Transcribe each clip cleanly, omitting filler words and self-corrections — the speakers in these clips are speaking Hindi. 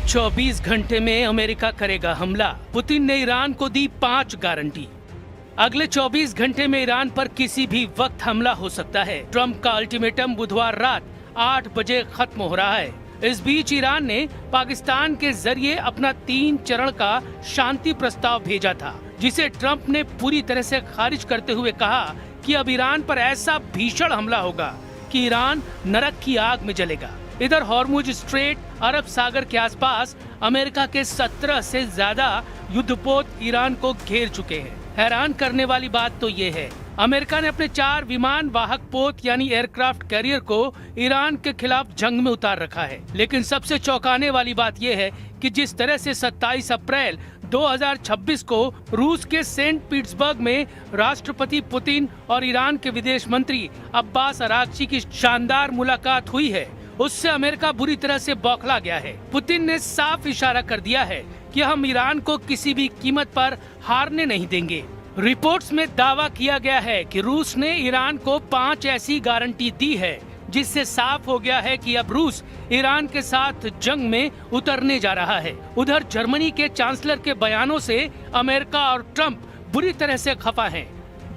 24 घंटे में अमेरिका करेगा हमला। पुतिन ने ईरान को दी 5 गारंटी। अगले 24 घंटे में ईरान पर किसी भी वक्त हमला हो सकता है। ट्रंप का अल्टीमेटम बुधवार रात 8 बजे खत्म हो रहा है। इस बीच ईरान ने पाकिस्तान के जरिए अपना 3 चरण का शांति प्रस्ताव भेजा था, जिसे ट्रंप ने पूरी तरह से खारिज करते हुए कहा कि अब ईरान पर ऐसा भीषण हमला होगा कि ईरान नरक की आग में जलेगा। इधर हॉर्मुज स्ट्रेट, अरब सागर के आसपास अमेरिका के 17 से ज्यादा युद्धपोत ईरान को घेर चुके हैं। हैरान करने वाली बात तो ये है, अमेरिका ने अपने 4 विमान वाहक पोत यानी एयरक्राफ्ट कैरियर को ईरान के खिलाफ जंग में उतार रखा है। लेकिन सबसे चौंकाने वाली बात यह है कि जिस तरह से 27 अप्रैल 2026 को रूस के सेंट पीटर्सबर्ग में राष्ट्रपति पुतिन और ईरान के विदेश मंत्री अब्बास अरागची की शानदार मुलाकात हुई है, उससे अमेरिका बुरी तरह से बौखला गया है। पुतिन ने साफ इशारा कर दिया है कि हम ईरान को किसी भी कीमत पर हारने नहीं देंगे। रिपोर्ट्स में दावा किया गया है कि रूस ने ईरान को 5 ऐसी गारंटी दी है, जिससे साफ हो गया है कि अब रूस ईरान के साथ जंग में उतरने जा रहा है। उधर जर्मनी के चांसलर के बयानों से अमेरिका और ट्रंप बुरी तरह से खफा हैं।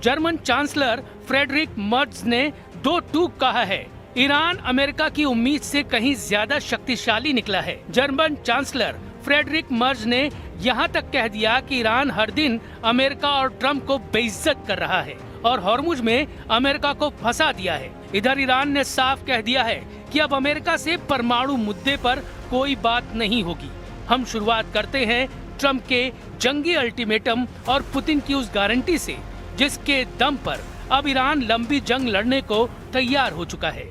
जर्मन चांसलर फ्रेडरिक मर्ज ने 2 टूक कहा है, ईरान अमेरिका की उम्मीद से कहीं ज्यादा शक्तिशाली निकला है। जर्मन चांसलर फ्रेडरिक मर्ज ने यहाँ तक कह दिया कि ईरान हर दिन अमेरिका और ट्रंप को बेइज्जत कर रहा है और हॉर्मुज में अमेरिका को फंसा दिया है। इधर ईरान ने साफ कह दिया है कि अब अमेरिका से परमाणु मुद्दे पर कोई बात नहीं होगी। हम शुरुआत करते हैं ट्रंप के जंगी अल्टीमेटम और पुतिन की उस गारंटी से, जिसके दम पर अब ईरान लंबी जंग लड़ने को तैयार हो चुका है।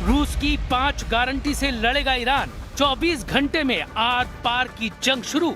रूस की 5 गारंटी से लड़ेगा ईरान। 24 घंटे में आर पार की जंग शुरू।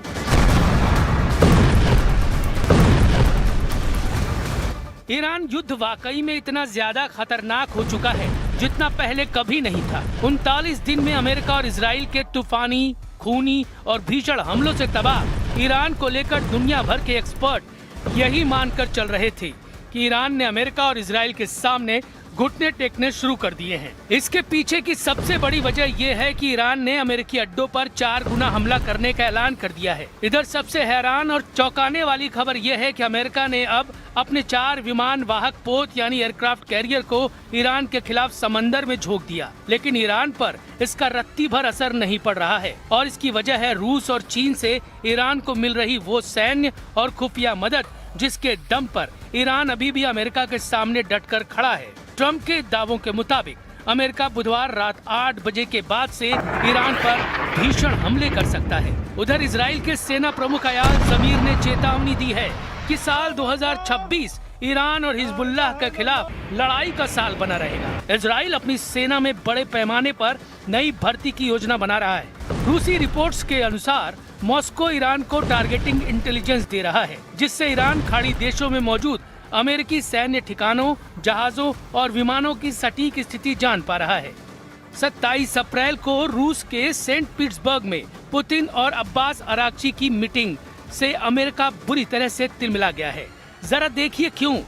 ईरान युद्ध वाकई में इतना ज्यादा खतरनाक हो चुका है जितना पहले कभी नहीं था। 39 दिन में अमेरिका और इजराइल के तूफानी, खूनी और भीषण हमलों से तबाह ईरान को लेकर दुनिया भर के एक्सपर्ट यही मानकर चल रहे थे कि ईरान ने अमेरिका और इजराइल के सामने घुटने टेकने शुरू कर दिए हैं। इसके पीछे की सबसे बड़ी वजह यह है कि ईरान ने अमेरिकी अड्डों पर 4 गुना हमला करने का ऐलान कर दिया है। इधर सबसे हैरान और चौंकाने वाली खबर यह है कि अमेरिका ने अब अपने 4 विमान वाहक पोत यानी एयरक्राफ्ट कैरियर को ईरान के खिलाफ समंदर में झोंक दिया। लेकिन ईरान पर इसका रत्ती भर असर नहीं पड़ रहा है और इसकी वजह है रूस और चीन से ईरान को मिल रही वो सैन्य और खुफिया मदद, जिसके दम पर ईरान अभी भी अमेरिका के सामने डटकर खड़ा है। ट्रंप के दावों के मुताबिक अमेरिका बुधवार रात 8 बजे के बाद से ईरान पर भीषण हमले कर सकता है। उधर इजराइल के सेना प्रमुख अयाल ज़मीर ने चेतावनी दी है कि साल 2026 ईरान और हिजबुल्लाह के खिलाफ लड़ाई का साल बना रहेगा। इजराइल अपनी सेना में बड़े पैमाने पर नई भर्ती की योजना बना रहा है। रूसी रिपोर्ट्स के अनुसार मॉस्को ईरान को टारगेटिंग इंटेलिजेंस दे रहा है, जिससे ईरान खाड़ी देशों में मौजूद अमेरिकी सैन्य ठिकानों, जहाजों और विमानों की सटीक स्थिति जान पा रहा है। 27 अप्रैल को रूस के सेंट पीटर्सबर्ग में पुतिन और अब्बास अरागची की मीटिंग से अमेरिका बुरी तरह से तिलमिला गया है। जरा देखिए क्यों।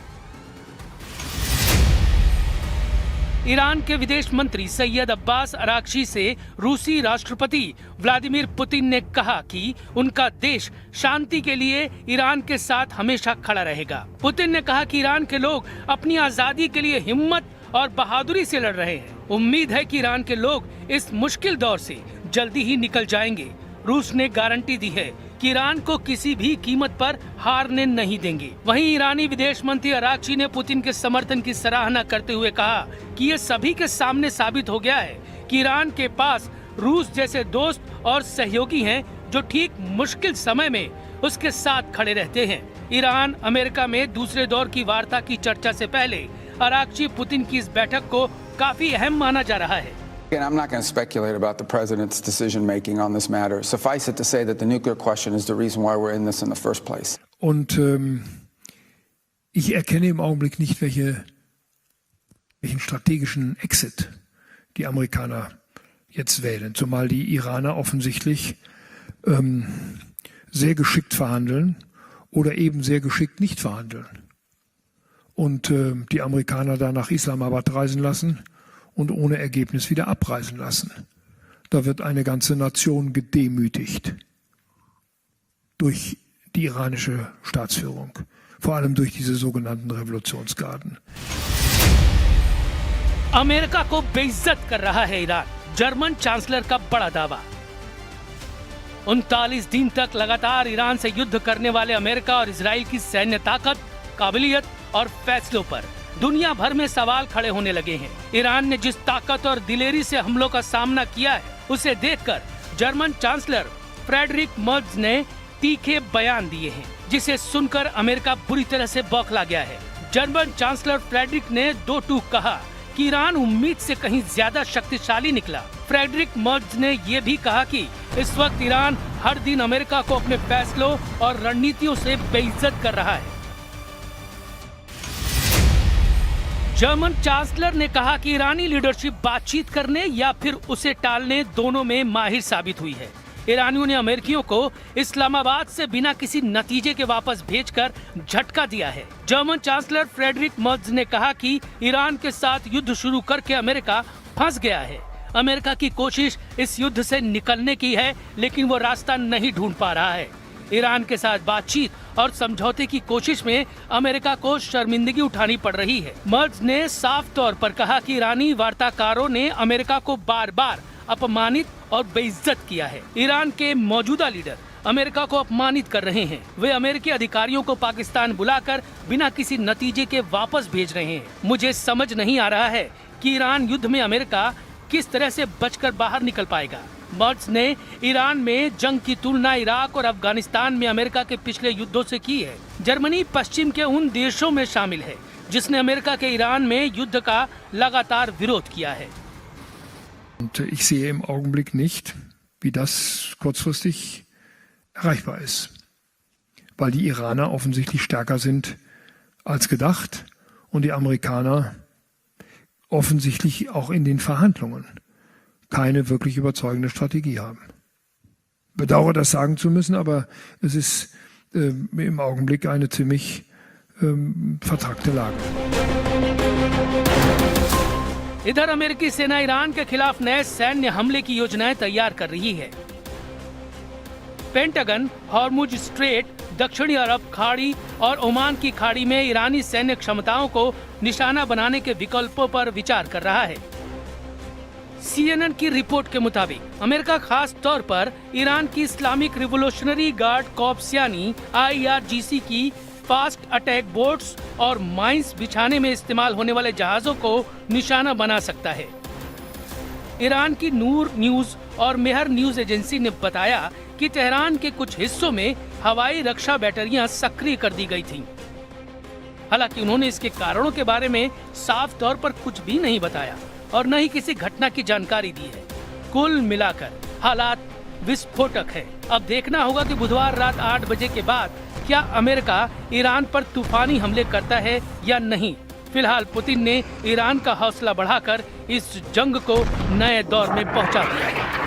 ईरान के विदेश मंत्री सैयद अब्बास अरागची से रूसी राष्ट्रपति व्लादिमीर पुतिन ने कहा कि उनका देश शांति के लिए ईरान के साथ हमेशा खड़ा रहेगा। पुतिन ने कहा कि ईरान के लोग अपनी आजादी के लिए हिम्मत और बहादुरी से लड़ रहे हैं। उम्मीद है कि ईरान के लोग इस मुश्किल दौर से जल्दी ही निकल जाएंगे। रूस ने गारंटी दी है कि ईरान को किसी भी कीमत पर हारने नहीं देंगे। वहीं ईरानी विदेश मंत्री अरागची ने पुतिन के समर्थन की सराहना करते हुए कहा कि ये सभी के सामने साबित हो गया है कि ईरान के पास रूस जैसे दोस्त और सहयोगी हैं जो ठीक मुश्किल समय में उसके साथ खड़े रहते हैं। ईरान अमेरिका में दूसरे दौर की वार्ता की चर्चा से पहले अरागची पुतिन की इस बैठक को काफी अहम माना जा रहा है। And I'm not going to speculate about the president's decision making on this matter. Suffice it to say that the nuclear question is the reason why we're in this in the first place. Und ich erkenne im Augenblick nicht, welchen strategischen Exit die Amerikaner jetzt wählen, zumal die Iraner offensichtlich sehr geschickt verhandeln oder eben sehr geschickt nicht verhandeln und die Amerikaner da nach Islamabad reisen lassen und ohne Ergebnis wieder abreisen lassen. Da wird eine ganze Nation gedemütigt durch die iranische Staatsführung, vor allem durch diese sogenannten Revolutionsgarden. America को बेइज्जत कर रहा है ईरान, जर्मन चांसलर का बड़ा दावा। 39 दिन तक लगातार ईरान से युद्ध करने वाले अमेरिका और इजराइल की सैन्य ताकत, काबिलियत और फैसलों पर दुनिया भर में सवाल खड़े होने लगे हैं। ईरान ने जिस ताकत और दिलेरी से हमलों का सामना किया है, उसे देखकर जर्मन चांसलर फ्रेडरिक मर्ज ने तीखे बयान दिए हैं, जिसे सुनकर अमेरिका बुरी तरह से बौखला गया है। जर्मन चांसलर फ्रेडरिक ने दो टूक कहा कि ईरान उम्मीद से कहीं ज्यादा शक्तिशाली निकला। फ्रेडरिक मर्ज ने यह भी कहा कि इस वक्त ईरान हर दिन अमेरिका को अपने फैसलों और रणनीतियों से बेइज्जत कर रहा है। जर्मन चांसलर ने कहा कि ईरानी लीडरशिप बातचीत करने या फिर उसे टालने दोनों में माहिर साबित हुई है। ईरानियों ने अमेरिकियों को इस्लामाबाद से बिना किसी नतीजे के वापस भेजकर झटका दिया है। जर्मन चांसलर फ्रेडरिक मर्ज ने कहा कि ईरान के साथ युद्ध शुरू करके अमेरिका फंस गया है। अमेरिका की कोशिश इस युद्ध से निकलने की है, लेकिन वो रास्ता नहीं ढूंढ पा रहा है। ईरान के साथ बातचीत और समझौते की कोशिश में अमेरिका को शर्मिंदगी उठानी पड़ रही है। मर्ज ने साफ तौर पर कहा कि ईरानी वार्ताकारों ने अमेरिका को बार बार अपमानित और बेइज्जत किया है। ईरान के मौजूदा लीडर अमेरिका को अपमानित कर रहे हैं। वे अमेरिकी अधिकारियों को पाकिस्तान बुलाकर बिना किसी नतीजे के वापस भेज रहे हैं। मुझे समझ नहीं आ रहा है कि ईरान युद्ध में अमेरिका किस तरह से बचकर बाहर निकल पाएगा। मर्ज ने ईरान में जंग की तुलना इराक और अफगानिस्तान में अमेरिका के पिछले युद्धों से की है। जर्मनी पश्चिम के उन देशों में शामिल है जिसने अमेरिका के ईरान में युद्ध का लगातार विरोध किया है। Und ich sehe im Augenblick nicht, wie das kurzfristig erreichbar ist, weil die Iraner offensichtlich stärker sind als gedacht und die Amerikaner offensichtlich auch in den Verhandlungen keine wirklich überzeugende Strategie haben. Bedauere das sagen zu müssen, aber es ist im Augenblick eine ziemlich vertrackte Lage. इधर अमेरिकी सेना ईरान के खिलाफ नए सैन्य हमले की योजनाएं तैयार कर रही है। पेंटागन हॉर्मुज स्ट्रेट, दक्षिणी अरब खाड़ी और ओमान की खाड़ी में ईरानी सैन्य क्षमताओं को निशाना बनाने के विकल्पों पर विचार कर रहा है। CNN की रिपोर्ट के मुताबिक अमेरिका खास तौर पर ईरान की इस्लामिक रिवोल्यूशनरी गार्ड कॉर्प्स यानी IRGC की फास्ट अटैक बोट्स और माइंस बिछाने में इस्तेमाल होने वाले जहाजों को निशाना बना सकता है। ईरान की नूर न्यूज और मेहर न्यूज एजेंसी ने बताया कि तेहरान के कुछ हिस्सों में हवाई रक्षा बैटरियां सक्रिय कर दी गई थीं। हालांकि उन्होंने इसके कारणों के बारे में साफ तौर पर कुछ भी नहीं बताया और न ही किसी घटना की जानकारी दी है। कुल मिलाकर हालात विस्फोटक है। अब देखना होगा कि बुधवार रात 8 बजे के बाद क्या अमेरिका ईरान पर तूफानी हमले करता है या नहीं। फिलहाल पुतिन ने ईरान का हौसला बढ़ाकर इस जंग को नए दौर में पहुंचा दिया है।